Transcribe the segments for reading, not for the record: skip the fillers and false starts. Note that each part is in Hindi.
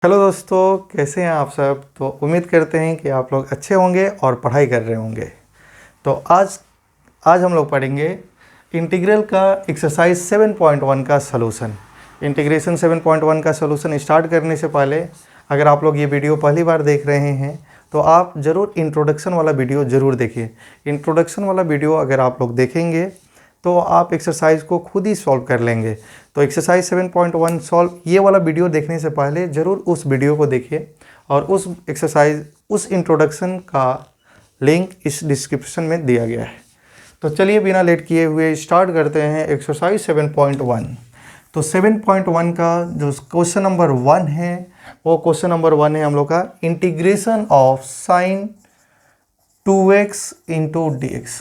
हेलो दोस्तों, कैसे हैं आप सब। तो उम्मीद करते हैं कि आप लोग अच्छे होंगे और पढ़ाई कर रहे होंगे। तो आज आज हम लोग पढ़ेंगे इंटीग्रल का एक्सरसाइज 7.1 का सलूशन। इंटीग्रेशन 7.1 का सलूशन स्टार्ट करने से पहले अगर आप लोग ये वीडियो पहली बार देख रहे हैं तो आप ज़रूर इंट्रोडक्शन वाला वीडियो ज़रूर देखिए। इंट्रोडक्शन वाला वीडियो अगर आप लोग देखेंगे तो आप एक्सरसाइज को खुद ही सॉल्व कर लेंगे। तो एक्सरसाइज 7.1 सॉल्व ये वाला वीडियो देखने से पहले ज़रूर उस वीडियो को देखिए और उस एक्सरसाइज उस इंट्रोडक्शन का लिंक इस डिस्क्रिप्शन में दिया गया है। तो चलिए बिना लेट किए हुए स्टार्ट करते हैं एक्सरसाइज 7.1। तो 7.1 का जो क्वेश्चन नंबर 1 है वो क्वेश्चन नंबर 1 है हम लोग का integration of sine 2x into D x.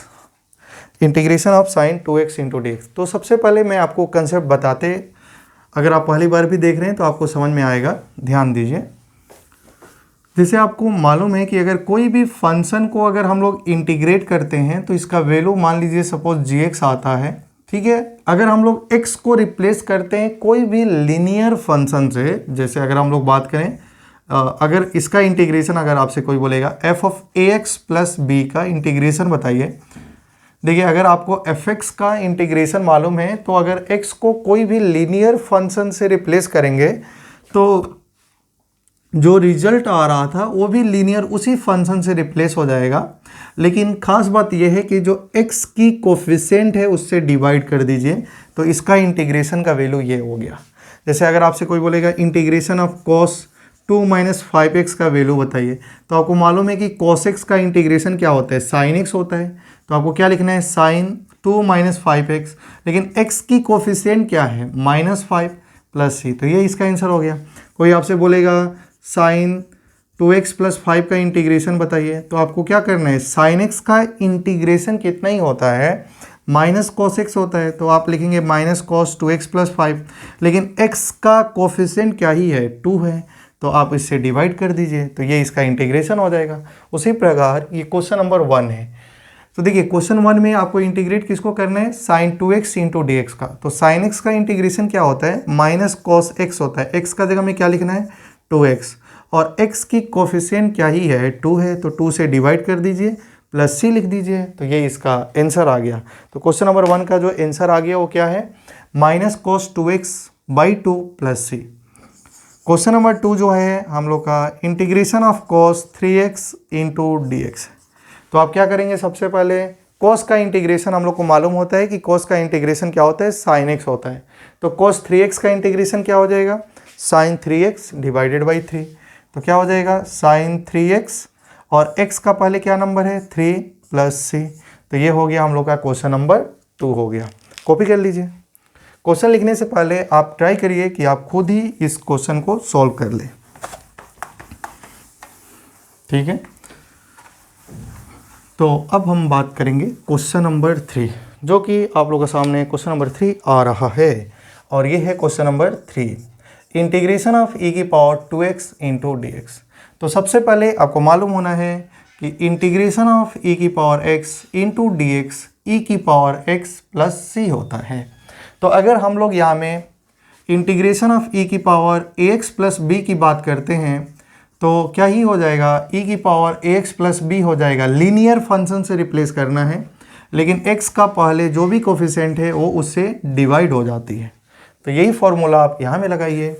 Integration of sine 2x into D x. तो सबसे पहले मैं आपको कंसेप्ट बताते, अगर आप पहली बार भी देख रहे हैं तो आपको समझ में आएगा, ध्यान दीजिए। जैसे आपको मालूम है कि अगर कोई भी फंक्शन को अगर हम लोग इंटीग्रेट करते हैं तो इसका वैल्यू मान लीजिए सपोज gx आता है, ठीक है। अगर हम लोग x को रिप्लेस करते हैं कोई भी लीनियर फंक्शन से, जैसे अगर हम लोग बात करें अगर इसका इंटीग्रेशन अगर आपसे कोई बोलेगा f of ax plus b का इंटीग्रेशन बताइए। देखिए अगर आपको fx का इंटीग्रेशन मालूम है तो अगर x को कोई भी लीनियर फंक्शन से रिप्लेस करेंगे तो जो रिजल्ट आ रहा था वो भी लीनियर उसी फंक्शन से रिप्लेस हो जाएगा। लेकिन खास बात यह है कि जो x की कोफिशिएंट है उससे डिवाइड कर दीजिए तो इसका इंटीग्रेशन का वैल्यू ये हो गया। जैसे अगर आपसे कोई बोलेगा integration of cos 2 minus 5x का वैल्यू बताइए, तो आपको मालूम है कि cos x का इंटीग्रेशन क्या होता है, sin x होता है। तो आपको क्या लिखना है, sin 2 माइनस 5x। लेकिन x की कोफिशिएंट क्या है, -5 प्लस c, तो ये इसका आंसर हो गया। कोई आपसे बोलेगा sin 2x प्लस 5 का इंटीग्रेशन बताइए, तो आपको क्या करना है, sin x का इंटीग्रेशन कितना ही होता है, माइनस cos x होता है। तो आप लिखेंगे माइनस cos 2x प्लस 5। लेकिन x का कोफिशिएंट क्या ही है, 2 है, तो आप इससे डिवाइड कर दीजिए तो ये इसका इंटीग्रेशन हो जाएगा। उसी प्रकार ये क्वेश्चन नंबर 1 है। तो देखिए क्वेश्चन 1 में आपको इंटीग्रेट किसको करना है, sign 2x into D x का। तो साइन x का इंटीग्रेशन क्या होता है, माइनस कॉस x होता है। x का जगह में क्या लिखना है, 2x, और x की कोफिशिएंट क्या ही है, 2 है, तो 2 से डिवाइड कर दीजिए प्लस c लिख दीजिए तो ये इसका आंसर आ गया। तो क्वेश्चन नंबर 1 का जो आंसर आ गया वो क्या है, minus cos 2x by 2 plus c। Question number 2 जो है हम लोग का integration of cos 3x into D x. तो आप क्या करेंगे, सबसे पहले cos का इंटीग्रेशन हम लोग को मालूम होता है कि cos का इंटीग्रेशन क्या होता है, sin x होता है। तो cos 3x का इंटीग्रेशन क्या हो जाएगा, sin 3x डिवाइडेड बाई 3। तो क्या हो जाएगा, sin 3x, और x का पहले क्या नंबर है, 3 प्लस c। तो ये हो गया हम लोग का क्वेश्चन नंबर 2 हो गया। कॉपी कर लीजिए। क्वेश्चन लिखने से पहले आप ट्राई करिए कि आप खुद ही इस क्वेश्चन को सॉल्व कर लें, ठीक है। तो अब हम बात करेंगे क्वेश्चन नंबर 3, जो कि आप लोगों के सामने क्वेश्चन नंबर 3 आ रहा है, और ये है question number 3, integration of e की power 2x into D x. तो सबसे पहले आपको मालूम होना है कि इंटीग्रेशन ऑफ e की power x into D x e की पावर x प्लस c होता है। तो अगर हम लोग यहाँ में इंटीग्रेशन ऑफ e की पावर ax प्लस b की बात करते हैं तो क्या ही हो जाएगा, e की पावर ax प्लस b हो जाएगा। लीनियर फंक्शन से रिप्लेस करना है, लेकिन x का पहले जो भी कोफिशिएंट है वो उससे डिवाइड हो जाती है। तो यही फॉर्मूला आप यहाँ में लगाइए।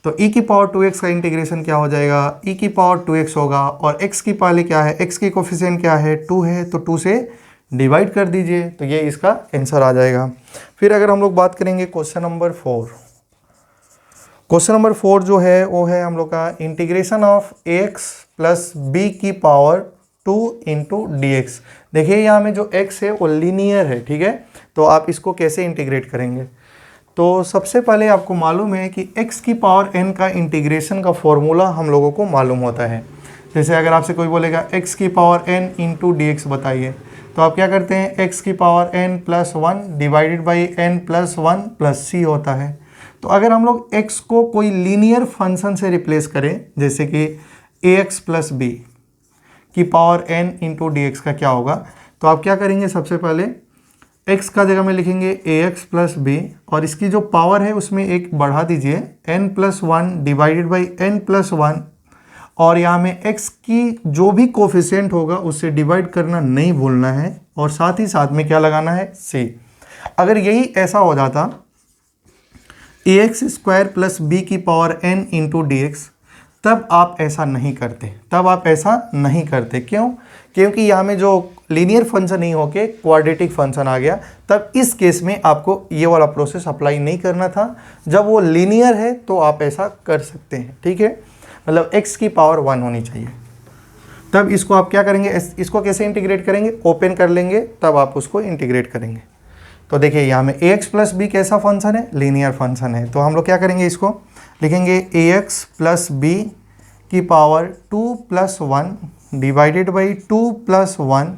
तो e की पावर 2x का इंटीग्रेशन क्या हो जाएगा, e की पावर 2x होगा, और x की पहले क्या है, x की कोफिशिएंट क्या है, 2 है, तो 2 से डिवाइड कर दीजिए तो ये इसका आंसर आ जाएगा। फिर अगर हम लोग बात करेंगे क्वेश्चन नंबर 4, क्वेश्चन नंबर 4 जो है वो है हम लोग का integration of ax plus b की पावर 2 इंटू डी एक्स। देखिए यहाँ में जो x है वो लीनियर है, ठीक है। तो आप इसको कैसे इंटीग्रेट करेंगे, तो सबसे पहले आपको मालूम है कि x की पावर n का इंटीग्रेशन का फॉर्मूला हम लोगों को मालूम होता है। जैसे अगर आपसे कोई बोलेगा x की power n into D x बताइए, तो आप क्या करते हैं, x की power n plus 1 divided by n plus 1 plus c होता है। तो अगर हम लोग x को कोई लीनियर फंक्शन से रिप्लेस करें, जैसे कि ax प्लस b की power n into D x का क्या होगा, तो आप क्या करेंगे, सबसे पहले x का जगह में लिखेंगे ax प्लस बी, और इसकी जो पावर है उसमें एक बढ़ा दीजिए n+1 डिवाइडेड बाई n+1, और यहाँ में x की जो भी कोफिशिएंट होगा उससे डिवाइड करना नहीं भूलना है, और साथ ही साथ में क्या लगाना है, c। अगर यही ऐसा हो जाता ax स्क्वायर प्लस बी की power n into D x, तब आप ऐसा नहीं करते, क्यों? क्योंकि यहाँ में जो लीनियर फंक्शन नहीं होके क्वाड्रेटिक फंक्शन आ गया, तब इस केस में आपको ये वाला प्रोसेस अप्लाई नहीं करना था। जब वो लीनियर है तो आप ऐसा कर सकते हैं, ठीक है, मतलब x की पावर 1 होनी चाहिए। तब इसको आप क्या करेंगे, इसको कैसे इंटीग्रेट करेंगे, ओपन कर लेंगे, तब आप उसको इंटीग्रेट करेंगे। तो देखिए यहाँ में ax प्लस बी कैसा फंक्शन है, लीनियर फंक्शन है, तो हम लोग क्या करेंगे, इसको लिखेंगे ax प्लस बी की power 2+1 divided by 2+1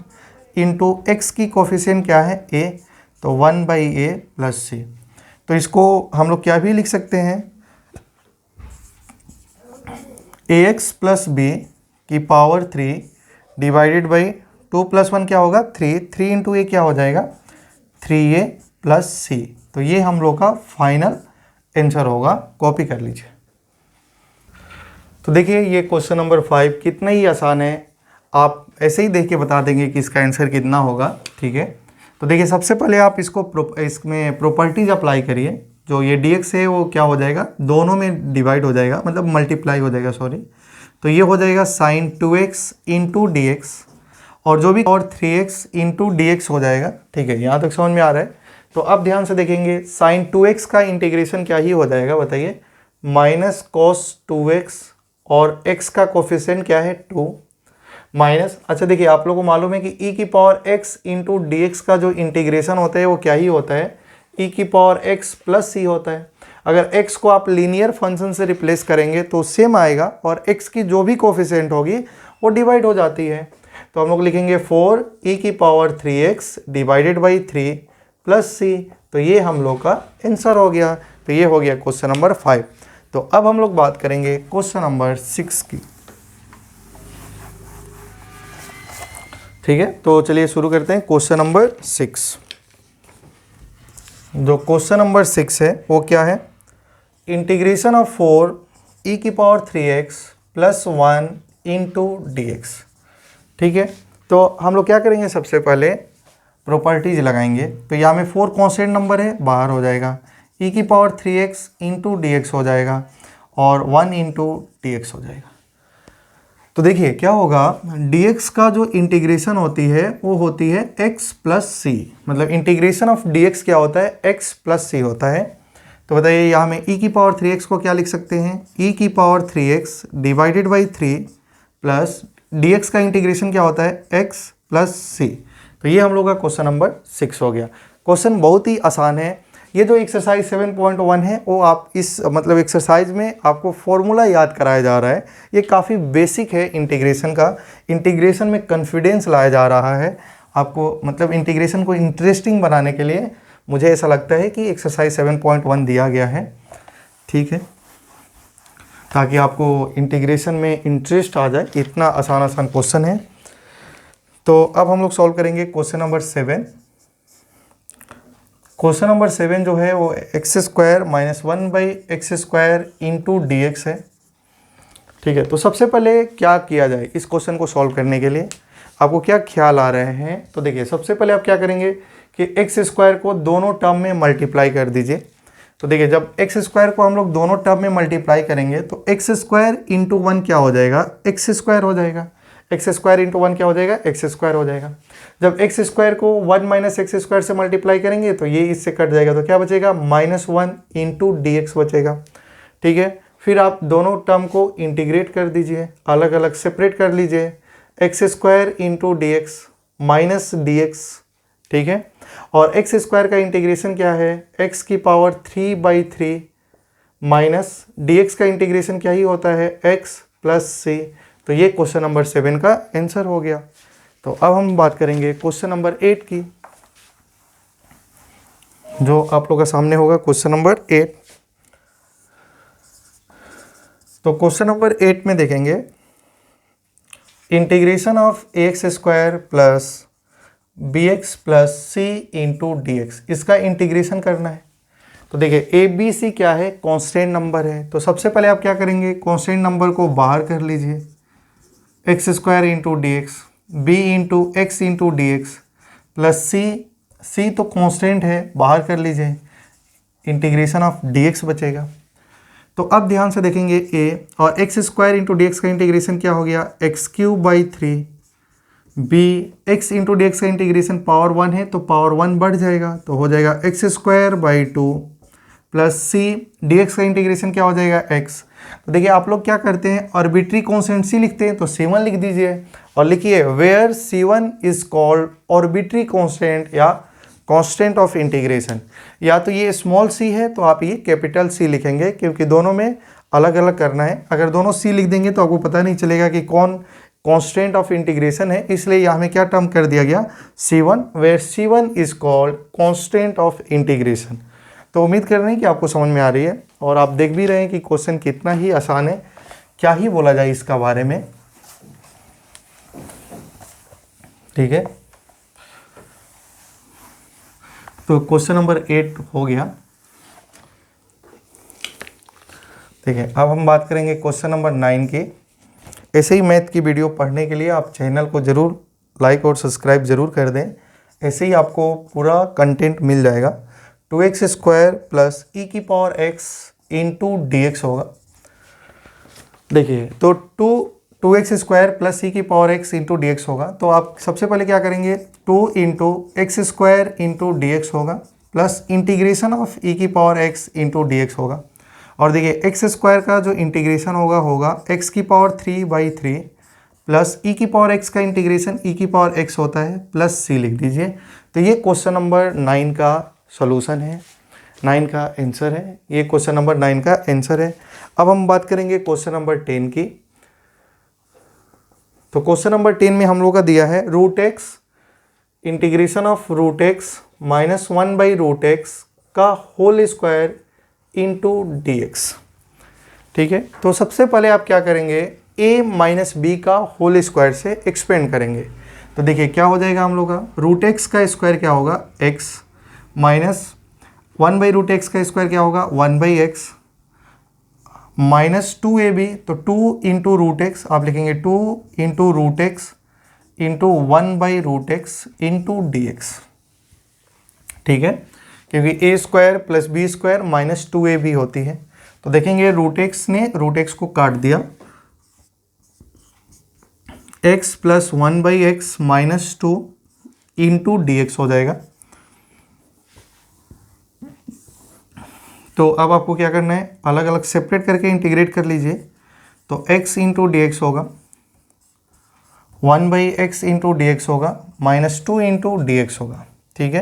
into x की कोफिशिएंट क्या है, a, तो 1/a प्लस c। तो इसको हम लोग क्या भी लिख सकते हैं, ax प्लस बी की पावर 3 डिवाइडेड बाई 2+1 क्या होगा, 3 इंटू ए क्या हो जाएगा, 3a प्लस c। तो ये हम लोग का फाइनल आंसर होगा, कॉपी कर लीजिए। तो देखिए ये क्वेश्चन नंबर 5 कितना ही आसान है, आप ऐसे ही देख के बता देंगे कि इसका आंसर कितना होगा, ठीक है। तो देखिए सबसे पहले आप इसमें प्रॉपर्टीज अप्लाई करिए। जो ये dx है वो क्या हो जाएगा, दोनों में डिवाइड हो जाएगा, मतलब मल्टीप्लाई हो जाएगा, सॉरी। तो ये हो जाएगा sin 2x into D x, और जो भी और 3x इंटू डी एक्स हो जाएगा, ठीक है, यहाँ तक समझ में आ रहा है। तो अब ध्यान से देखेंगे, sin 2x का इंटीग्रेशन क्या ही हो जाएगा, बताइए, माइनस cos 2x, और x का कोफिशिएंट क्या है, 2 माइनस, अच्छा देखिए आप लोगों को मालूम है कि e की power x into D x का जो इंटीग्रेशन होता है वो क्या ही होता है, e की पावर x प्लस c होता है। अगर x को आप लीनियर फंक्शन से रिप्लेस करेंगे तो सेम आएगा, और x की जो भी कोफिशिएंट होगी वो डिवाइड हो जाती है। तो हम लोग लिखेंगे 4e की power 3x divided by 3 plus c। तो ये हम लोग का आंसर हो गया। तो ये हो गया क्वेश्चन नंबर 5। तो अब हम लोग बात करेंगे क्वेश्चन नंबर 6 की, ठीक है। तो चलिए शुरू करते हैं क्वेश्चन नंबर 6। जो क्वेश्चन नंबर 6 है वो क्या है, इंटीग्रेशन ऑफ 4e की power 3x plus 1 into D X, ठीक है। तो हम लोग क्या करेंगे, सबसे पहले प्रॉपर्टीज लगाएंगे। तो यहाँ में 4 कॉन्स्टेंट नंबर है, बाहर हो जाएगा, e की power 3x into D X हो जाएगा, और 1 इंटू डी एक्स हो जाएगा। तो देखिए क्या होगा, dx का जो इंटीग्रेशन होती है वो होती है x प्लस सी, मतलब इंटीग्रेशन ऑफ dx क्या होता है, x प्लस सी होता है। तो बताइए यहाँ में e की पावर 3x को क्या लिख सकते हैं, e की power 3x divided by 3 plus dx का इंटीग्रेशन क्या होता है, x प्लस सी। तो ये हम लोग का क्वेश्चन नंबर 6 हो गया। क्वेश्चन बहुत ही आसान है। ये जो एक्सरसाइज 7.1 है वो आप इस मतलब एक्सरसाइज में आपको फॉर्मूला याद कराया जा रहा है। ये काफ़ी बेसिक है इंटीग्रेशन का। इंटीग्रेशन में कॉन्फिडेंस लाया जा रहा है आपको, मतलब इंटीग्रेशन को इंटरेस्टिंग बनाने के लिए मुझे ऐसा लगता है कि एक्सरसाइज 7.1 दिया गया है, ठीक है, ताकि आपको इंटीग्रेशन में इंटरेस्ट आ जाए। इतना आसान क्वेश्चन है। तो अब हम लोग सॉल्व करेंगे क्वेश्चन नंबर 7। क्वेश्चन नंबर 7 जो है वो x square minus 1/x² into D x है, ठीक है। तो सबसे पहले क्या किया जाए इस क्वेश्चन को सॉल्व करने के लिए, आपको क्या ख्याल आ रहे हैं। तो देखिए सबसे पहले आप क्या करेंगे कि x² को दोनों टर्म में मल्टीप्लाई कर दीजिए। तो देखिए जब x² को हम लोग दोनों टर्म में मल्टीप्लाई करेंगे तो x² इंटू 1 क्या हो जाएगा, x² हो जाएगा। x² इंटू 1 क्या हो जाएगा, x² हो जाएगा। जब x² को 1 माइनस x² से मल्टीप्लाई करेंगे तो ये इससे कट जाएगा, तो क्या बचेगा, -1 इंटू डी एक्स बचेगा, ठीक है। फिर आप दोनों टर्म को इंटीग्रेट कर दीजिए, अलग अलग सेपरेट कर लीजिए, x² into D X minus D X, ठीक है। और x² का इंटीग्रेशन क्या है, x की पावर 3/3 माइनस डी एक्स का इंटीग्रेशन क्या ही होता है, x प्लस सी। तो ये क्वेश्चन नंबर 7 का आंसर हो गया। तो अब हम बात करेंगे क्वेश्चन नंबर 8 की, जो आप लोगों का सामने होगा क्वेश्चन नंबर 8। तो क्वेश्चन नंबर 8 में देखेंगे integration of ax² plus B X plus C into D X, इसका इंटीग्रेशन करना है। तो देखिए ए बी सी क्या है, कांस्टेंट नंबर है। तो सबसे पहले आप क्या करेंगे, कांस्टेंट नंबर को बाहर कर लीजिए, x square into D x, b into x into D x plus c तो कांस्टेंट है, बाहर कर लीजिए, इंटीग्रेशन ऑफ डी एक्स बचेगा। तो अब ध्यान से देखेंगे ए और X square into D x का इंटीग्रेशन क्या हो गया, X cube by 3, B X into D x का इंटीग्रेशन पावर 1 है तो पावर 1 बढ़ जाएगा, तो हो जाएगा x square by 2 plus C D x का इंटीग्रेशन क्या हो जाएगा एक्स। तो देखिए आप लोग क्या करते हैं, आर्बिट्री कॉन्स्टेंट सी लिखते हैं तो C1 लिख दीजिए और लिखिए where C1 is called arbitrary constant या कांस्टेंट ऑफ इंटीग्रेशन। या तो ये स्मॉल सी है तो आप ये कैपिटल सी लिखेंगे, क्योंकि दोनों में अलग अलग करना है। अगर दोनों सी लिख देंगे तो आपको पता नहीं चलेगा कि कौन कांस्टेंट ऑफ इंटीग्रेशन है, इसलिए यहाँ में क्या टर्म कर दिया गया, C1, where C1 is called constant of integration. तो उम्मीद कर रहे हैं कि आपको समझ में आ रही है और आप देख भी रहे हैं कि क्वेश्चन कितना ही आसान है, क्या ही बोला जाए इसका बारे में। ठीक है, तो क्वेश्चन नंबर 8 हो गया। ठीक है, अब हम बात करेंगे क्वेश्चन नंबर 9 की। ऐसे ही मैथ की वीडियो पढ़ने के लिए आप चैनल को ज़रूर लाइक और सब्सक्राइब ज़रूर कर दें, ऐसे ही आपको पूरा कंटेंट मिल जाएगा। 2x स्क्वायर प्लस ई की power x into D X होगा। देखिए तो 2x स्क्वायर प्लस ई की power x into D X होगा, तो आप सबसे पहले क्या करेंगे, 2 into x square into D X होगा प्लस इंटीग्रेशन ऑफ ई की power x into D X होगा। और देखिए एक्स स्क्वायर का जो इंटीग्रेशन होगा x की पावर 3/3 प्लस ई की पावर x का इंटीग्रेशन ई की पावर x होता है प्लस c लिख दीजिए। तो ये क्वेश्चन नंबर 9 का सॉल्यूशन है, 9 का आंसर है, ये क्वेश्चन नंबर 9 का आंसर है। अब हम बात करेंगे क्वेश्चन नंबर 10 की। तो क्वेश्चन नंबर 10 में हम लोग का दिया है root X integration of root X minus 1/√x का whole square into D X. ठीक है, तो सबसे पहले आप क्या करेंगे, a माइनस बी का होल स्क्वायर से एक्सपेंड करेंगे। तो देखिए क्या हो जाएगा हम लोग का, रूट एक्स का स्क्वायर क्या होगा x माइनस 1/√x का स्क्वायर क्या होगा 1/x माइनस 2ab, तो 2 इंटू रूट एक्स आप लिखेंगे 2 into root X into 1/√x into D X. ठीक है, क्योंकि a square plus B square minus 2ab होती है। तो देखेंगे रूट एक्स ने रूट एक्स को काट दिया, x plus 1/x minus 2 into D X हो जाएगा। तो अब आपको क्या करना है, अलग अलग सेपरेट करके इंटीग्रेट कर लीजिए। तो x इंटू डी एक्स होगा 1/x इंटू डी एक्स होगा माइनस 2 इंटू डी एक्स होगा। ठीक है,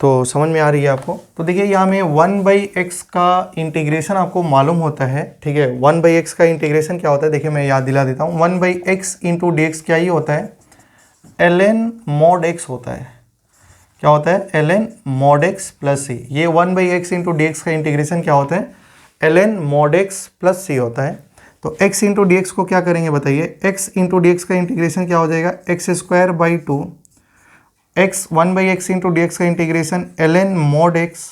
तो समझ में आ रही है आपको। तो देखिए यहाँ में 1/x का इंटीग्रेशन आपको मालूम होता है। ठीक है, 1/x का इंटीग्रेशन क्या होता है, देखिए मैं याद दिला देता हूँ। 1/x इंटू डी एक्स क्या ही होता है, ln mod x होता है। क्या होता है, ln mod x प्लस सी। ये 1/x इंटू डी एक्स का इंटीग्रेशन क्या होता है, ln mod x प्लस सी होता है। तो x इंटू डी एक्स को क्या करेंगे बताइए, x इंटू डी एक्स का इंटीग्रेशन क्या हो जाएगा, x square by 2, x 1/x into D x का integration ln mod x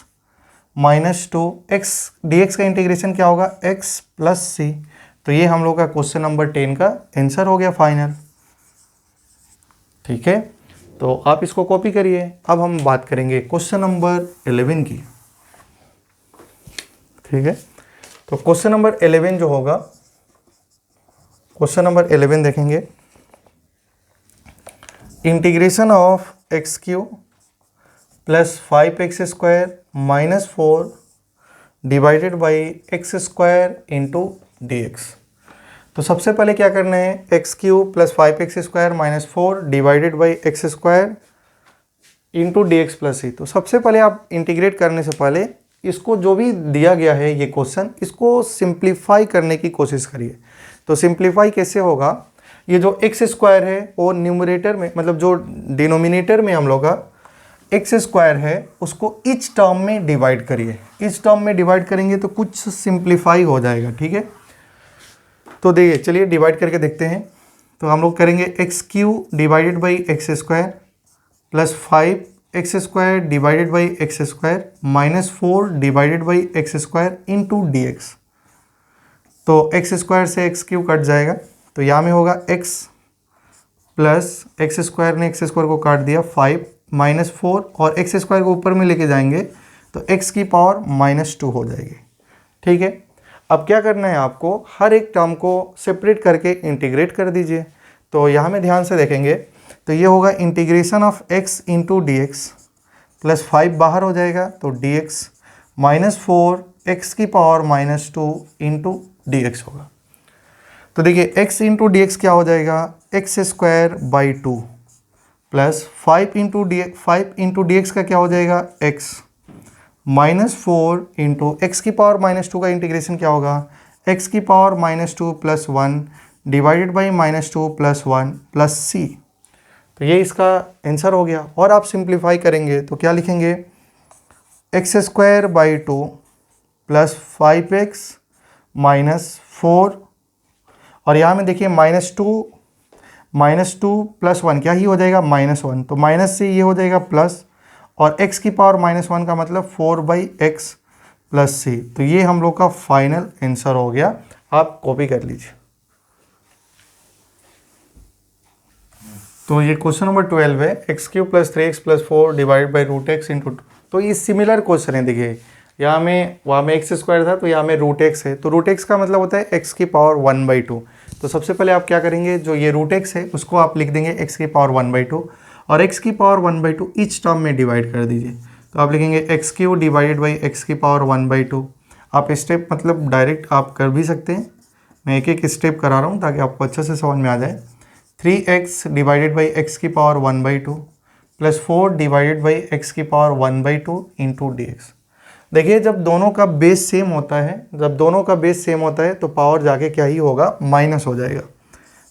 minus 2, x d x का इंटीग्रेशन क्या होगा x प्लस सी। तो ये हम लोग का क्वेश्चन नंबर 10 का आंसर हो गया फाइनल। ठीक है, तो आप इसको कॉपी करिए। अब हम बात करेंगे क्वेश्चन नंबर 11 की। ठीक है, तो क्वेश्चन नंबर 11 जो होगा, क्वेश्चन नंबर 11 देखेंगे, integration of x cube plus 5x square minus 4 divided by x square into D x. तो सबसे पहले क्या करना है, x cube plus 5x square minus 4 divided by x square into D x plus c. तो सबसे पहले आप इंटीग्रेट करने से पहले इसको जो भी दिया गया है ये क्वेश्चन, इसको सिंप्लीफाई करने की कोशिश करिए। तो सिंप्लीफाई कैसे होगा, ये जो एक्स स्क्वायर है वो न्यूमरेटर में, मतलब जो डिनोमिनेटर में हम लोग का एक्स स्क्वायर है उसको इच टर्म में डिवाइड करिए। इच टर्म में डिवाइड करेंगे तो कुछ सिंप्लीफाई हो जाएगा। ठीक है, तो देखिए चलिए डिवाइड करके देखते हैं। तो हम लोग करेंगे x Q divided by x square plus 5x² divided by x square minus 4 divided by x square into D x. तो एक्स स्क्वायर से एक्स क्यू कट जाएगा, तो यहाँ में होगा x प्लस एक्स स्क्वायर ने एक्स स्क्वायर को काट दिया 5 माइनस 4 और एक्स स्क्वायर को ऊपर में लेके जाएंगे तो x की पावर -2 हो जाएगी। ठीक है, अब क्या करना है आपको, हर एक टर्म को सेपरेट करके इंटीग्रेट कर दीजिए। तो यहाँ में ध्यान से देखेंगे तो ये होगा integration of x into D x plus 5 बाहर हो जाएगा तो डी एक्स माइनस 4 एक्स की पावर -2 इंटू डी एक्स होगा। तो देखिए x इंटू डी एक्स क्या हो जाएगा, x square by 2 plus 5 into D x का क्या हो जाएगा x -4 इंटू एक्स की पावर -2 का इंटीग्रेशन क्या होगा, x की power -2 plus 1 divided by -2 plus 1 plus c। तो ये इसका आंसर हो गया। और आप सिंप्लीफाई करेंगे तो क्या लिखेंगे, x square by 2 plus 5x -4 और यहाँ में देखिए -2 प्लस 1 क्या ही हो जाएगा -1, तो माइनस से ये हो जाएगा प्लस और x की पावर -1 का मतलब 4/x प्लस c। तो ये हम लोग का फाइनल आंसर हो गया। आप कॉपी कर लीजिए। तो ये क्वेश्चन नंबर 12 है, x³ plus 3x plus 4 divide by √x into 2। तो ये सिमिलर क्वेश्चन है। देखिए यहाँ में वहाँ में एक्स स्क्वायर था तो यहाँ में √x है, तो √x का मतलब होता है x की पावर 1/2। तो सबसे पहले आप क्या करेंगे, जो ये √x है उसको आप लिख देंगे x की पावर 1/2 और x की पावर 1/2 ईच टर्म में डिवाइड कर दीजिए। तो आप लिखेंगे x³ डिवाइडेड बाई x की पावर 1/2। आप स्टेप मतलब डायरेक्ट आप कर भी सकते हैं, मैं एक एक स्टेप करा रहा हूँ ताकि आपको अच्छे से समझ में आ जाए। 3x डिवाइडेड बाई x की power 1/2 plus 4 divided by x की पावर 1/2 इंटू डी एक्स। देखिए जब दोनों का बेस सेम होता है, तो पावर जाके क्या ही होगा, माइनस हो जाएगा।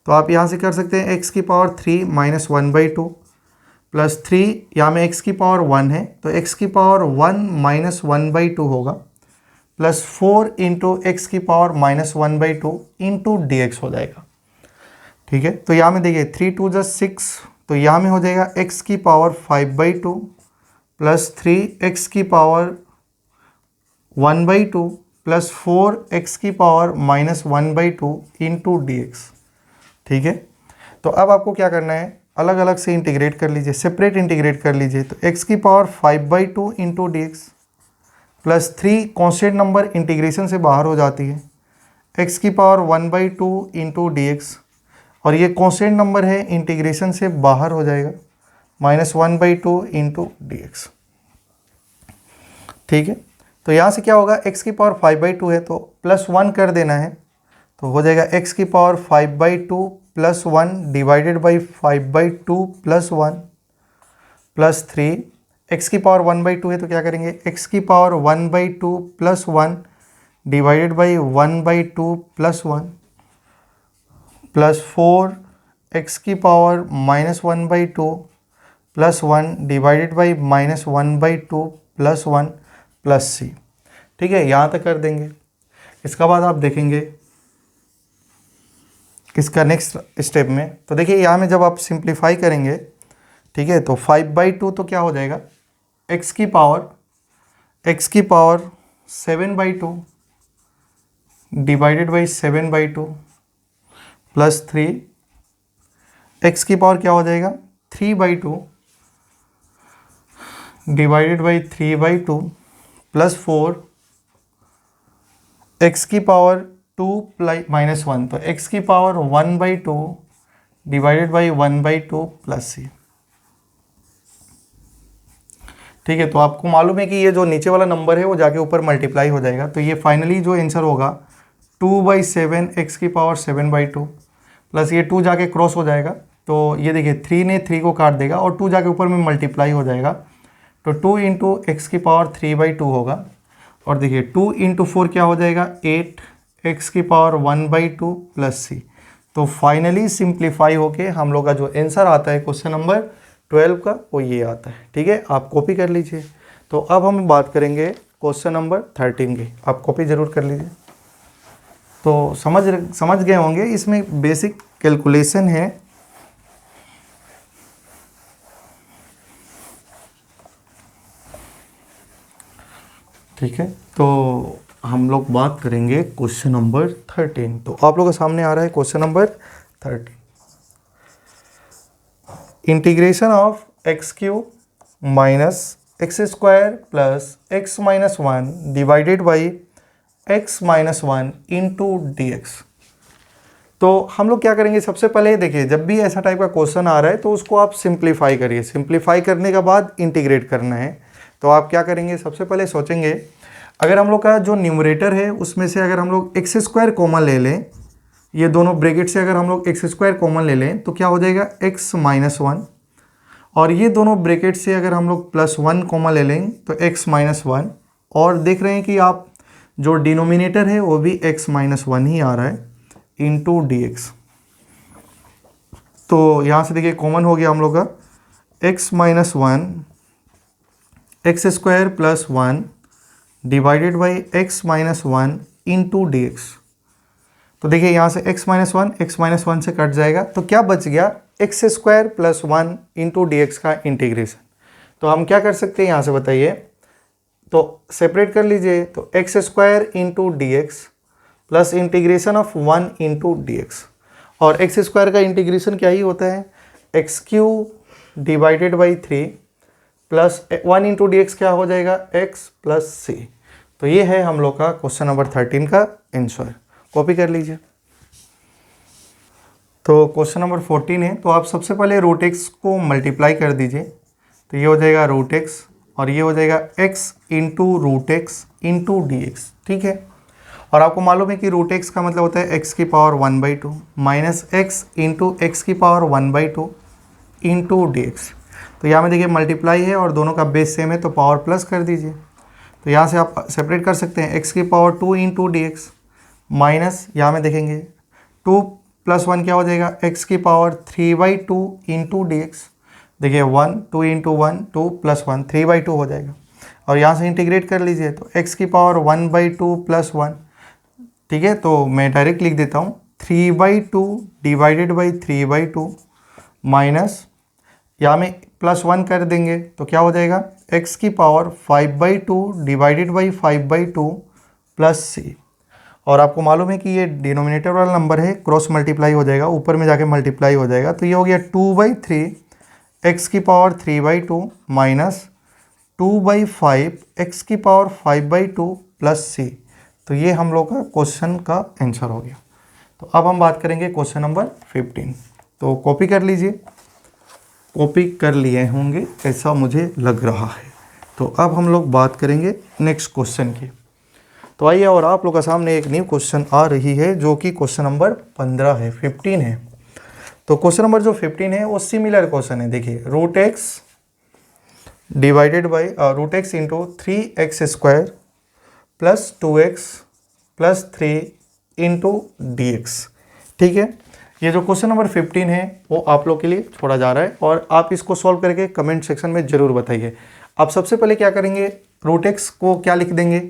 तो आप यहाँ से कर सकते हैं x की पावर 3 माइनस 1/2 प्लस 3, यहाँ में x की पावर 1 है तो x की पावर 1 माइनस 1/2 होगा प्लस 4 इंटू एक्स की पावर -1/2 इंटू डी एक्स हो जाएगा। ठीक है, तो यहाँ में देखिए 3 2 + 6, तो यहाँ में हो जाएगा x की पावर 5/2 प्लस 3x की पावर 1/2 प्लस 4x की पावर -1/2 इंटू डी एक्स। ठीक है, तो अब आपको क्या करना है, अलग अलग से इंटीग्रेट कर लीजिए, सेपरेट इंटीग्रेट कर लीजिए। तो x की power 5/2 into D x plus 3 constant number integration से बाहर हो जाती है, x की पावर 1/2 इंटू डी एक्स और ये कॉन्स्टेंट नंबर है इंटीग्रेशन से बाहर हो जाएगा -1/2 इंटू डी एक्स। ठीक है, तो यहाँ से क्या होगा, x की पावर 5/2 है तो प्लस 1 कर देना है, तो हो जाएगा x की power 5/2 plus 1 divided by 5/2 plus 1 plus 3, x की पावर 1/2 है तो क्या करेंगे, x की power 1/2 plus 1 divided by 1/2 plus 1 plus 4 x की power -1/2 plus 1 divided by -1/2 plus 1 plus c। ठीक है, यहाँ तक कर देंगे। इसका बाद आप देखेंगे इसका नेक्स्ट स्टेप में, तो देखिए यहाँ में जब आप सिंप्लीफाई करेंगे, ठीक है, तो 5/2 तो क्या हो जाएगा, x की power 7/2 divided by 7/2 plus 3, x की पावर क्या हो जाएगा 3/2 डिवाइडेड बाई 3/2 प्लस 4, x की पावर 2 -1, तो x की power 1/2 divided by 1/2 plus c। ठीक है, तो आपको मालूम है कि ये जो नीचे वाला नंबर है वो जाके ऊपर मल्टीप्लाई हो जाएगा, तो ये फाइनली जो आंसर होगा 2/7 x की पावर 7/2 प्लस ये 2 जाके क्रॉस हो जाएगा, तो ये देखिए 3 ने 3 को काट देगा और 2 जाके ऊपर में मल्टीप्लाई हो जाएगा, तो 2 इंटू एक्स की पावर 3/2 होगा और देखिए 2 इंटू 4 क्या हो जाएगा 8 x की पावर 1/2 प्लस c। तो फाइनली सिंप्लीफाई होके हम लोग का जो आंसर आता है क्वेश्चन नंबर 12 का वो ये आता है। ठीक है, आप कॉपी कर लीजिए। तो अब हम बात करेंगे क्वेश्चन नंबर 13 की, आप कॉपी ज़रूर कर लीजिए। तो समझ गए होंगे, इसमें बेसिक कैलकुलेशन है ठीक है। तो हम लोग बात करेंगे क्वेश्चन नंबर 13। तो आप लोगों के सामने आ रहा है question number 13। Integration of x cube minus x square plus x minus 1 divided by x minus 1 into D x. तो हम लोग क्या करेंगे, सबसे पहले देखिए जब भी ऐसा टाइप का क्वेश्चन आ रहा है तो उसको आप सिंप्लीफाई करिए। सिंप्लीफाई करने के बाद इंटीग्रेट करना है। तो आप क्या करेंगे, सबसे पहले सोचेंगे अगर हम लोग का जो न्यूमरेटर है उसमें से अगर हम लोग एक्स स्क्वायर कॉमन ले लें, ये दोनों ब्रैकेट से अगर हम लोग एक्स स्क्वायर कॉमन ले लें तो क्या हो जाएगा एक्स माइनस 1, और ये दोनों ब्रैकेट से अगर हम लोग प्लस 1 कॉमन ले लें तो एक्स माइनस 1, और देख रहे हैं कि आप जो डिनोमिनेटर है वो भी एक्स माइनस 1 ही आ रहा है इंटू डी एक्स। तो यहाँ से देखिए कॉमन हो गया हम लोग का x minus 1 x square plus 1 divided by x minus 1 into D x. तो देखिए यहाँ से x माइनस वन से कट जाएगा, तो क्या बच गया x square plus 1 into D x का इंटीग्रेशन। तो हम क्या कर सकते हैं यहाँ से बताइए, तो सेपरेट कर लीजिए। तो x square into D x plus integration of 1 into D x, और एक्स स्क्वायर का इंटीग्रेशन क्या ही होता है x cube divided by 3 plus 1 into D x क्या हो जाएगा एक्स प्लस सी। तो ये है हम लोग का क्वेश्चन नंबर 13 का आंसर। कॉपी कर लीजिए। तो क्वेश्चन नंबर 14 है, तो आप सबसे पहले रूट एक्स को मल्टीप्लाई कर दीजिए। तो ये हो जाएगा रूट एक्स और ये हो जाएगा X into root X into D X, ठीक है। और आपको मालूम है कि रूट एक्स का मतलब होता है एक्स की power 1/2 minus x into x की पावर 1/2 इंटू डी एक्स। तो यहाँ में देखिए मल्टीप्लाई है और दोनों का बेस सेम है तो पावर प्लस कर दीजिए। तो यहाँ से आप सेपरेट कर सकते हैं एक्स की power 2 into D X minus यहाँ में देखेंगे 2 + 1 क्या हो जाएगा एक्स की पावर 3/2 इंटू डी एक्स। देखिए 1 2 इंटू 1 2 + 1 3/2 हो जाएगा, और यहाँ से इंटीग्रेट कर लीजिए तो एक्स की पावर 1/2 + 1, ठीक है। तो मैं डायरेक्ट लिख देता हूँ 3/2 डिवाइडेड बाई 3/2 माइनस यहाँ में +1 कर देंगे तो क्या हो जाएगा एक्स की पावर 5/2 डिवाइडेड बाई 5/2 प्लस सी। और आपको मालूम है कि ये डिनोमिनेटर वाला नंबर है, क्रॉस मल्टीप्लाई हो जाएगा, ऊपर में जाके मल्टीप्लाई हो जाएगा। तो ये हो गया 2/3 एक्स की पावर 3/2 माइनस 2/5 एक्स की पावर 5/2 प्लस सी। तो ये हम लोग का क्वेश्चन का आंसर हो गया। तो अब हम बात करेंगे क्वेश्चन नंबर 15। तो कॉपी कर लीजिए, कॉपी कर लिए होंगे ऐसा मुझे लग रहा है। तो अब हम लोग बात करेंगे नेक्स्ट क्वेश्चन की। तो आइए, और आप लोग का सामने एक न्यू क्वेश्चन आ रही है जो कि क्वेश्चन नंबर 15 है, 15 है। तो क्वेश्चन नंबर जो 15 है वो सिमिलर क्वेश्चन है। देखिए root X divided by root X into 3x² plus 2x plus 3 into D X, ठीक है। ये जो क्वेश्चन नंबर 15 है वो आप लोग के लिए छोड़ा जा रहा है, और आप इसको सॉल्व करके कमेंट सेक्शन में ज़रूर बताइए। आप सबसे पहले क्या करेंगे, रूट एक्स को क्या लिख देंगे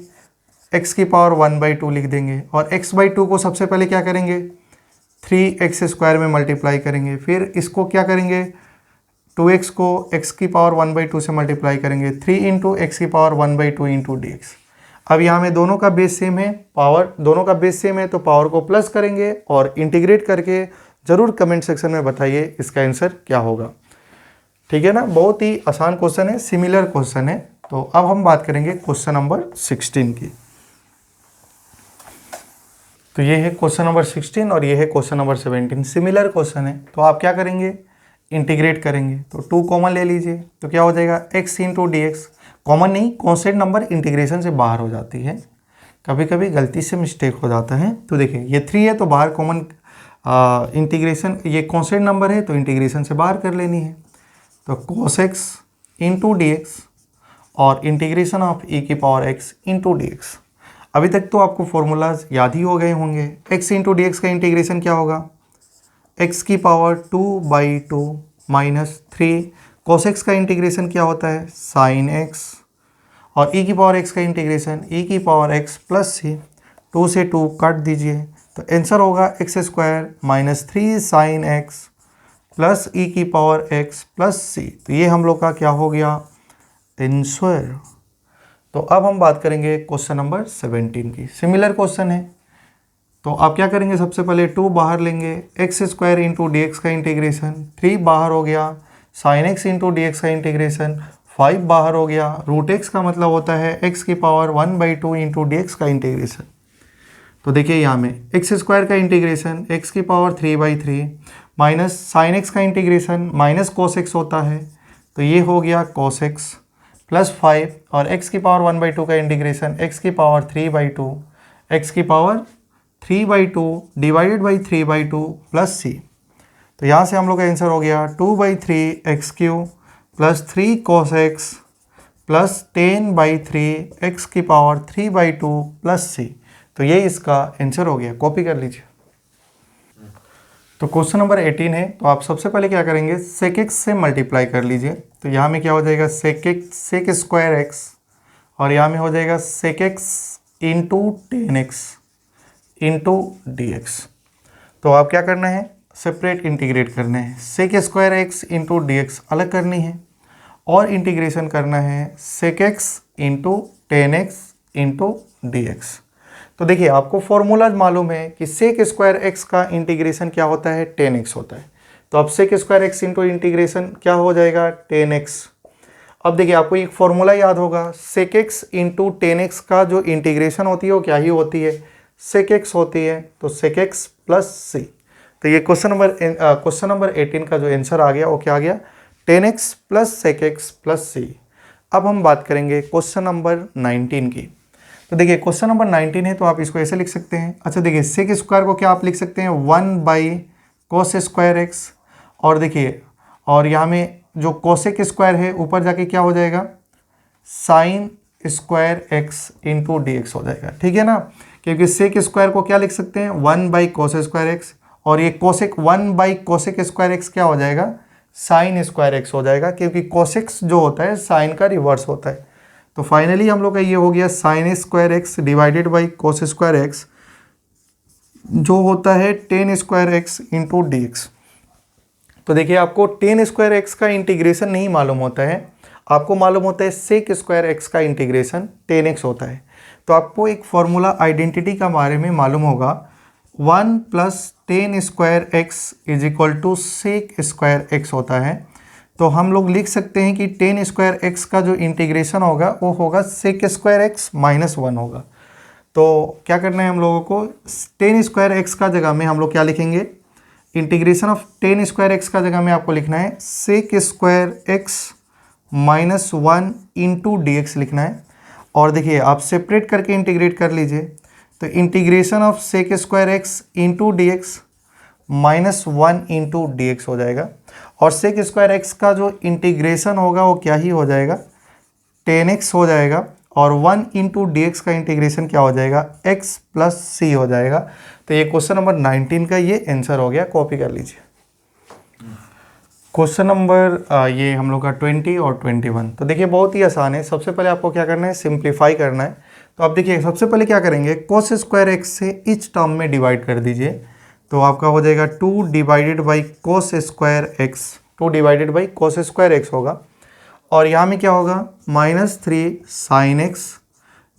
x की पावर 1/2 लिख देंगे, और x/2 को सबसे पहले क्या करेंगे 3x² में मल्टीप्लाई करेंगे। फिर इसको क्या करेंगे 2x को x की पावर 1/2 से मल्टीप्लाई करेंगे, 3 इंटू एक्स की पावर 1/2 इंटू डी एक्स। अब यहाँ में दोनों का बेस सेम है, पावर दोनों का बेस सेम है तो पावर को प्लस करेंगे और इंटीग्रेट करके ज़रूर कमेंट सेक्शन में बताइए इसका आंसर क्या होगा, ठीक है ना। बहुत ही आसान क्वेश्चन है, सिमिलर क्वेश्चन है। तो अब हम बात करेंगे क्वेश्चन नंबर 16 की। तो ये है क्वेश्चन नंबर 16 और ये है क्वेश्चन नंबर 17, सिमिलर क्वेश्चन है। तो आप क्या करेंगे इंटीग्रेट करेंगे, तो 2 कॉमन ले लीजिए तो क्या हो जाएगा x into D x. Common नहीं, कांस्टेंट नंबर इंटीग्रेशन से बाहर हो जाती है, कभी कभी गलती से मिस्टेक हो जाता है। तो देखिए ये 3 है तो बाहर कॉमन इंटीग्रेशन, ये कांस्टेंट नंबर है तो इंटीग्रेशन से बाहर कर लेनी है। तो cos x into D x और इंटीग्रेशन ऑफ e की power x into D x. अभी तक तो आपको फॉर्मूलाज याद ही हो गए होंगे। x इंटू डी एक्स का इंटीग्रेशन क्या होगा x की पावर 2/2 माइनस 3, cos x का इंटीग्रेशन क्या होता है sin x, और e की पावर x का इंटीग्रेशन e की पावर x प्लस सी। 2 से 2 काट दीजिए तो आंसर होगा x square minus 3 sine x plus e की पावर एक्स प्लस सी। तो ये हम लोग का क्या हो गया, आंसर। तो अब हम बात करेंगे क्वेश्चन नंबर 17 की। सिमिलर क्वेश्चन है, तो आप क्या करेंगे, सबसे पहले 2 बाहर लेंगे, x square into D x का इंटीग्रेशन, 3 बाहर हो गया, sine x into D x का इंटीग्रेशन, 5 बाहर हो गया, रूट एक्स का मतलब होता है एक्स की पावर 1/2 इंटू डी एक्स का इंटीग्रेशन। तो देखिए यहाँ में एक्स स्क्वायर का इंटीग्रेशन एक्स की पावर 3/3 माइनस साइन एक्स का इंटीग्रेशन माइनस कोस एक्स होता है, तो ये हो गया कोस एक्स प्लस 5 और x की पावर 1/2 का इंटीग्रेशन x की पावर 3/2 x की power 3/2 divided by 3/2 plus c। तो यहाँ से हम लोग का आंसर हो गया 2/3 x Q plus 3 cos x plus 10/3 x की पावर 3/2 प्लस c। तो ये इसका आंसर हो गया, कॉपी कर लीजिए। तो क्वेश्चन नंबर 18 है, तो आप सबसे पहले क्या करेंगे, सेक एक्स से मल्टीप्लाई कर लीजिए। तो यहाँ में क्या हो जाएगा, सेक स्क्वायर एक्स और यहाँ में हो जाएगा sec X into 10x into D x. तो आप क्या करना है, सेपरेट इंटीग्रेट करना है, sec square X into D X अलग करनी है और इंटीग्रेशन करना है sec X into 10x into D x. तो देखिए आपको फॉर्मूला मालूम है कि सेक स्क्वायर एक्स का इंटीग्रेशन क्या होता है, 10x होता है। तो अब sec square X into integration क्या हो जाएगा, 10x। अब देखिए आपको एक फॉर्मूला याद होगा, सेक एक्स इंटू 10x का जो इंटीग्रेशन होती है वो क्या ही होती है, सेक एक्स होती है। तो सेक एक्स प्लस सी। तो ये क्वेश्चन नंबर 18 का जो आंसर आ गया वो क्या आ गया, 10x plus sec x plus c. अब हम बात करेंगे क्वेश्चन नंबर 19 की। तो देखिए क्वेश्चन नंबर 19 है, तो आप इसको ऐसे लिख सकते हैं। अच्छा देखिए सेक स्क्वायर को क्या आप लिख सकते हैं, 1/cos स्क्वायर एक्स, और देखिए और यहाँ में जो कोसेक स्क्वायर है ऊपर जाके क्या हो जाएगा, sine square X into D X हो जाएगा, ठीक है ना। क्योंकि सेक स्क्वायर को क्या लिख सकते हैं, 1/cos स्क्वायर एक्स, और ये कोसेक 1/कोसेक स्क्वायर एक्स क्या हो जाएगा, साइन स्क्वायर एक्स हो जाएगा, क्योंकि कोसेक्स जो होता है साइन का रिवर्स होता है। तो फाइनली हम लोग का ये हो गया sine square x divided by cos square x जो होता है 10 square X into D x. तो देखिए आपको 10 स्क्वायर एक्स का इंटीग्रेशन नहीं मालूम होता है, आपको मालूम होता है सेक स्क्वायर एक्स का इंटीग्रेशन 10x होता है। तो आपको एक फॉर्मूला आइडेंटिटी का बारे में मालूम होगा, 1 + 10 square X is equal to sec square X होता है। तो हम लोग लिख सकते हैं कि 10 स्क्वायर एक्स का जो इंटीग्रेशन होगा वो होगा सेक स्क्वायर एक्स माइनस 1 होगा। तो क्या करना है हम लोगों को, 10 स्क्वायर एक्स का जगह में हम लोग क्या लिखेंगे, इंटीग्रेशन ऑफ 10 स्क्वायर एक्स का जगह में आपको लिखना है sec square X minus 1 into D X लिखना है। और देखिए आप सेपरेट करके इंटीग्रेट कर लीजिए, तो integration of sec square X into D X minus 1 into D X हो जाएगा। और सेक स्क्वायर एक्स का जो इंटीग्रेशन होगा वो क्या ही हो जाएगा, 10x हो जाएगा, और 1 इंटू डी एक्स का इंटीग्रेशन क्या हो जाएगा, x प्लस सी हो जाएगा। तो ये क्वेश्चन नंबर 19 का ये आंसर हो गया, कॉपी कर लीजिए। क्वेश्चन नंबर ये हम लोग का 20 और 21। तो देखिए बहुत ही आसान है, सबसे पहले आपको क्या करना है, सिंप्लीफाई करना है। तो आप देखिए सबसे पहले क्या करेंगे, कोस स्क्वायर एक्स से इच टर्म में डिवाइड कर दीजिए। तो आपका हो जाएगा 2 divided by cos square x, 2 divided by cos square x होगा। और यहाँ में क्या होगा, -3 sine x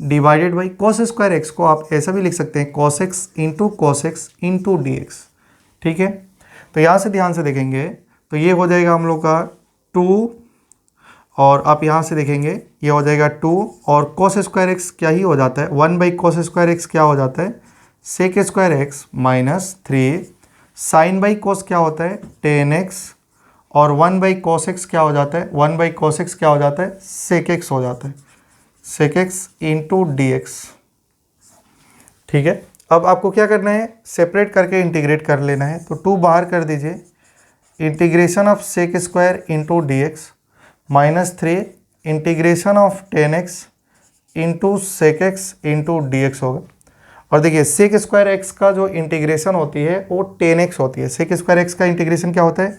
divided by cos square x को आप ऐसा भी लिख सकते हैं cos x into cos x into D X, ठीक है। तो यहाँ से ध्यान से देखेंगे तो ये हो जाएगा हम लोग का 2, और आप यहाँ से देखेंगे ये हो जाएगा 2, और कोस स्क्वायर एक्स क्या ही हो जाता है, 1/cos स्क्वायर एक्स क्या हो जाता है, sec square X -3 sine by cos क्या होता है 10x, और 1/cos एक्स क्या हो जाता है, 1/cos एक्स क्या हो जाता है, सेक एक्स हो जाता है, sec X into D X, ठीक है। अब आपको क्या करना है, सेपरेट करके इंटीग्रेट कर लेना है। तो 2 बाहर कर दीजिए, integration of sec square into D X -3 integration of 10x into sec X into D X होगा। और देखिए सेक स्क्वायर एक्स का जो इंटीग्रेशन होती है वो 10x होती है। सेक स्क्वायर एक्स का इंटीग्रेशन क्या होता है,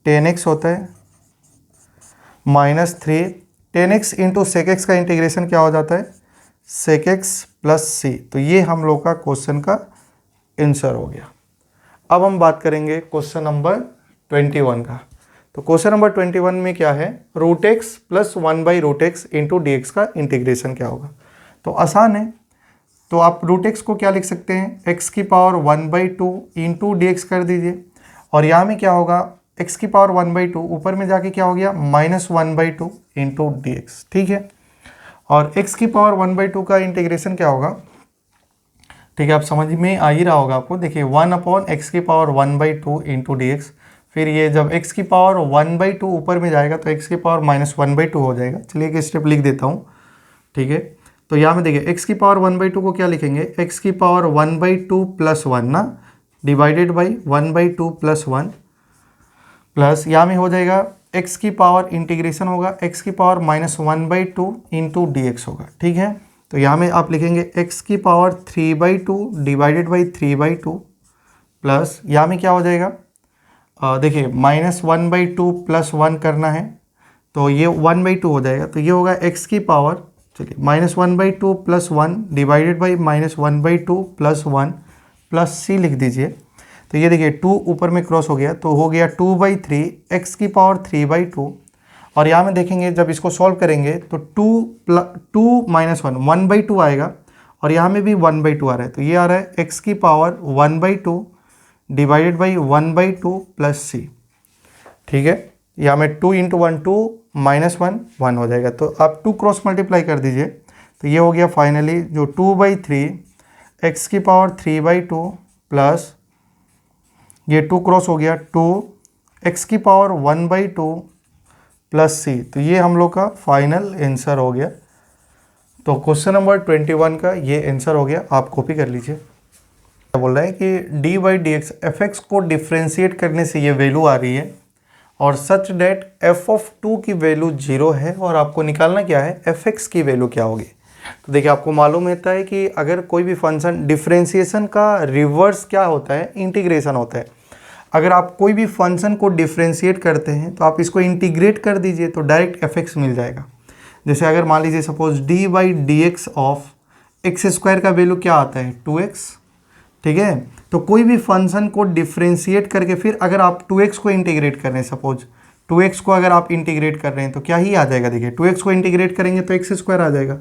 10x होता है, -3 10x इंटू सेक एक्स का इंटीग्रेशन क्या हो जाता है, सेक एक्स प्लस सी। तो ये हम लोग का क्वेश्चन का आंसर हो गया। अब हम बात करेंगे क्वेश्चन नंबर 21 का। तो क्वेश्चन नंबर 21 में क्या है, root X plus 1/√x into D x का इंटीग्रेशन क्या होगा। तो आसान है, तो आप रूट एक्स को क्या लिख सकते हैं, एक्स की पावर 1/2 इंटू डी एक्स कर दीजिए, और यहाँ में क्या होगा, एक्स की पावर 1/2 ऊपर में जाके क्या हो गया -1/2 इंटू डी एक्स, ठीक है। और x की पावर 1/2 का इंटीग्रेशन क्या होगा, ठीक है, आप समझ में आ ही रहा होगा आपको। देखिए 1/x की पावर 1/2 इंटू डी एक्स, फिर ये जब x की पावर 1/2 ऊपर में जाएगा तो x की पावर -1/2 हो जाएगा। चलिए एक स्टेप लिख देता हूँ, ठीक है। तो यहाँ में देखिए x की पावर 1/2 को क्या लिखेंगे, x की पावर 1/2 प्लस 1 ना, डिवाइडेड बाई 1/2 प्लस 1, प्लस यहाँ में हो जाएगा x की पावर इंटीग्रेशन होगा x की पावर -1/2 इंटू डी एक्स होगा, ठीक है। तो यहाँ में आप लिखेंगे x की पावर 3/2 डिवाइडेड बाई 3/2, प्लस यहाँ में क्या हो जाएगा, देखिए -1/2 प्लस 1 करना है तो ये 1/2 हो जाएगा, तो ये होगा x की पावर, चलिए -1/2 plus 1 divided by -1/2 plus 1 plus c लिख दीजिए। तो ये देखिए 2 ऊपर में क्रॉस हो गया तो हो गया 2/3 x की पावर 3/2, और यहाँ में देखेंगे जब इसको सॉल्व करेंगे तो 2 - 1 1/2 आएगा, और यहाँ में भी 1/2 आ रहा है, तो ये आ रहा है x की power 1/2 divided by 1/2 plus c, ठीक है। यहाँ में 2 × 1 2 -1 1 हो जाएगा, तो आप 2 क्रॉस मल्टीप्लाई कर दीजिए, तो ये हो गया फाइनली जो 2/3 x की पावर 3/2 प्लस ये 2 क्रॉस हो गया 2 x की पावर 1/2 प्लस c, तो ये हम लोग का फाइनल आंसर हो गया। तो क्वेश्चन नंबर 21 का ये आंसर हो गया, आप कॉपी कर लीजिए। बोल रहा है कि dy/dx fx को डिफ्रेंशिएट करने से ये वैल्यू आ रही है, और सच डेट f(2) की वैल्यू 0 है, और आपको निकालना क्या है, fx की वैल्यू क्या होगी। तो देखिए आपको मालूम होता है कि अगर कोई भी फंक्शन, डिफ्रेंशिएशन का रिवर्स क्या होता है, इंटीग्रेशन होता है। अगर आप कोई भी फंक्शन को डिफ्रेंशिएट करते हैं तो आप इसको इंटीग्रेट कर दीजिए तो डायरेक्ट fx मिल जाएगा। जैसे अगर मान लीजिए सपोज dy/dx ऑफ x² का वैल्यू क्या आता है, 2x, ठीक है। तो कोई भी फंक्शन को डिफ्रेंशिएट करके फिर अगर आप 2x को इंटीग्रेट कर रहे हैं, सपोज 2x को अगर आप इंटीग्रेट कर रहे हैं तो क्या ही आ जाएगा, देखिए 2x को इंटीग्रेट करेंगे तो x² आ जाएगा,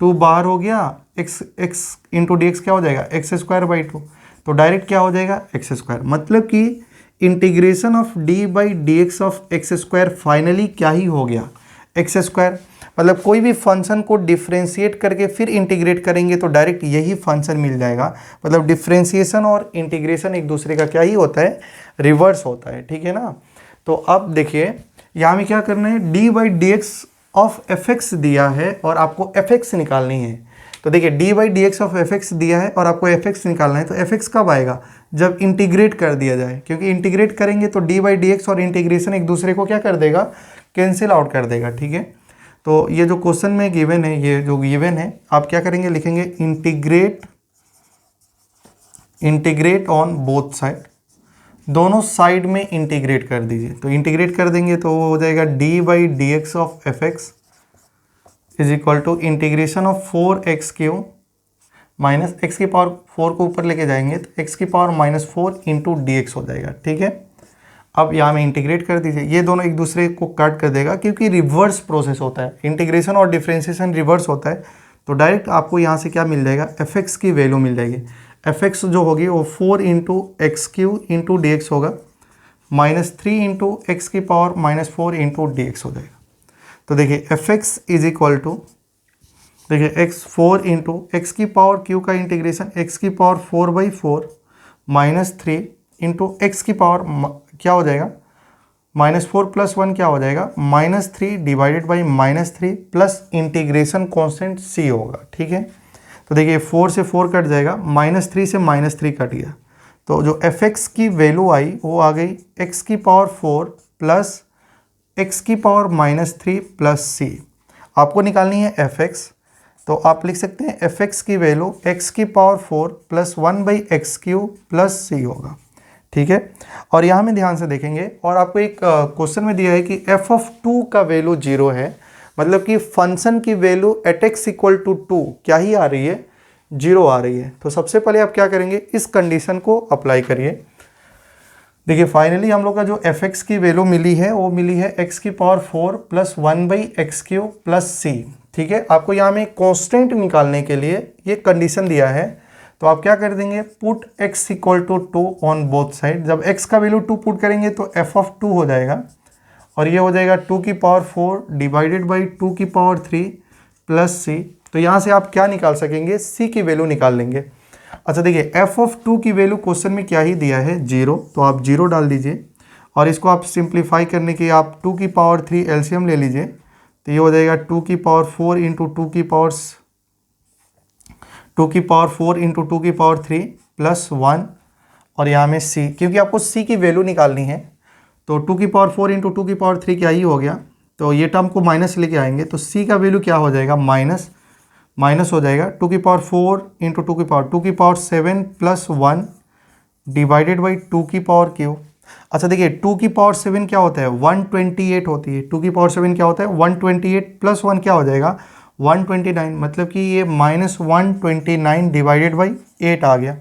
2 बाहर हो गया, x इंटू डी एक्स क्या हो जाएगा, x²/2, तो डायरेक्ट क्या हो जाएगा, x²। मतलब कि integration of dy/dx of x² finally क्या ही हो गया, x²। मतलब कोई भी फंक्शन को डिफ्रेंशिएट करके फिर इंटीग्रेट करेंगे तो डायरेक्ट यही फंक्शन मिल जाएगा। मतलब डिफ्रेंशिएशन और इंटीग्रेशन एक दूसरे का क्या ही होता है, रिवर्स होता है, ठीक है ना। तो अब देखिए यहाँ में क्या करना है, dy/dx ऑफ fx दिया है और आपको fx निकालनी है। तो देखिए dy/dx ऑफ fx दिया है और आपको fx निकालना है, तो fx कब आएगा, जब इंटीग्रेट कर दिया जाए, क्योंकि इंटीग्रेट करेंगे तो dy/dx और इंटीग्रेशन एक दूसरे को क्या कर देगा, कैंसिल आउट कर देगा, ठीक है। तो ये जो क्वेश्चन में गिवन है, ये जो गिवन है आप क्या करेंगे, लिखेंगे इंटीग्रेट ऑन बोथ साइड, दोनों साइड में इंटीग्रेट कर दीजिए। तो इंटीग्रेट कर देंगे तो वो हो जाएगा dy/dx of fx is equal to integration of 4x³ minus x की पावर 4 को ऊपर लेके जाएंगे तो x की पावर -4 इंटू dx हो जाएगा, ठीक है। अब यहाँ में इंटीग्रेट कर दीजिए, ये दोनों एक दूसरे को कट कर देगा क्योंकि रिवर्स प्रोसेस होता है, इंटीग्रेशन और डिफ्रेंशिएशन रिवर्स होता है। तो डायरेक्ट आपको यहाँ से क्या मिल जाएगा, fx की वैल्यू मिल जाएगी। fx जो होगी वो 4 into x³ into D X होगा, -3 इंटू एक्स की पावर -4 इंटू डी एक्स हो जाएगा। तो देखिए fx इज इक्वल टू, देखिए x 4 इंटू एक्स की पावर q का इंटीग्रेशन x की पावर 4/4 -3 इंटू एक्स की पावर क्या हो जाएगा, -4 प्लस 1 क्या हो जाएगा, -3 divided by -3 plus integration constant c होगा, ठीक है। तो देखिए 4 से 4 कट जाएगा, -3 से -3 कट गया, तो जो fx की वैल्यू आई वो आ गई x की पावर 4 प्लस x की पावर -3 प्लस c। आपको निकालनी है fx, तो आप लिख सकते हैं fx की वैल्यू x की power 4 plus 1/x³ plus c होगा, ठीक है। और यहाँ में ध्यान से देखेंगे और आपको एक क्वेश्चन में दिया है कि f(2) का वैल्यू 0 है, मतलब कि फंक्शन की वैल्यू @x = 2 क्या ही आ रही है, 0 आ रही है। तो सबसे पहले आप क्या करेंगे, इस कंडीशन को अप्लाई करिए। देखिए फाइनली हम लोग का जो fx की वैल्यू मिली है वो मिली है x की power 4 plus 1/x³ plus c। ठीक है, आपको यहाँ में कांस्टेंट निकालने के लिए ये कंडीशन दिया है, तो आप क्या कर देंगे, put x equal to 2 on both side. जब x का वैल्यू 2 पुट करेंगे तो f(2) हो जाएगा और ये हो जाएगा 2 की पावर 4 डिवाइडेड बाई 2 की पावर 3 प्लस c। तो यहाँ से आप क्या निकाल सकेंगे, c की वैल्यू निकाल लेंगे। अच्छा देखिए f(2) की वैल्यू क्वेश्चन में क्या ही दिया है, 0, तो आप 0 डाल दीजिए और इसको आप सिंप्लीफाई करने के आप 2 की पावर 3 एलसीएम ले लीजिए, तो ये हो जाएगा 2 की पावर 4 इंटू 2 की पावर 4 इंटू 2 की पावर 3 प्लस 1 और यहाँ में c, क्योंकि आपको c की वैल्यू निकालनी है तो 2 की पावर 4 इंटू 2 की पावर 3 क्या ही हो गया, तो ये टर्म को माइनस लेके आएंगे तो c का वैल्यू क्या हो जाएगा, माइनस हो जाएगा 2 की पावर 4 इंटू 2 की पावर 7 प्लस 1 डिवाइडेड बाई 2 की पावर क्यू। अच्छा देखिए 2 की पावर 7 क्या होता है, 128 होती है। 2 की पावर 7 क्या होता है, 128 प्लस 1 क्या हो जाएगा, 129, मतलब कि ये -129 डिवाइडेड बाई 8 आ गया।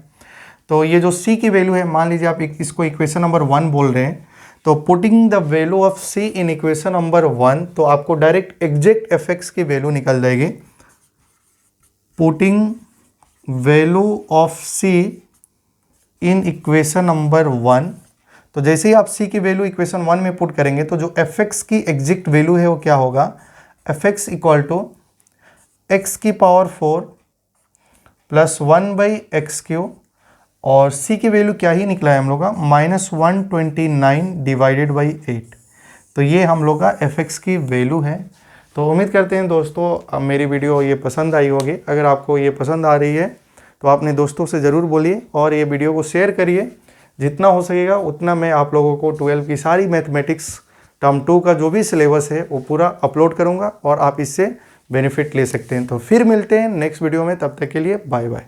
तो ये जो c की वैल्यू है, मान लीजिए आप इसको इक्वेशन नंबर 1 बोल रहे हैं, तो putting the value of c in equation number 1, तो आपको डायरेक्ट एग्जैक्ट fx की वैल्यू निकल जाएगी। Putting value of c in equation number 1, तो जैसे ही आप c की वैल्यू इक्वेशन 1 में पुट करेंगे तो जो fx की एग्जैक्ट वैल्यू है वो क्या होगा, fx इक्वल टू x की पावर 4 प्लस 1/x³ और c की वैल्यू क्या ही निकला है हम लोग का, -129 डिवाइडेड बाई 8। तो ये हम लोग का fx की वैल्यू है। तो उम्मीद करते हैं दोस्तों अब मेरी वीडियो ये पसंद आई होगी। अगर आपको ये पसंद आ रही है तो अपने दोस्तों से ज़रूर बोलिए और ये वीडियो को शेयर करिए। जितना हो सकेगा उतना मैं आप लोगों को 12 की सारी मैथमेटिक्स टर्म 2 का जो भी सिलेबस है वो पूरा अपलोड करूँगा और आप इससे बेनिफिट ले सकते हैं। तो फिर मिलते हैं नेक्स्ट वीडियो में, तब तक के लिए बाय बाय।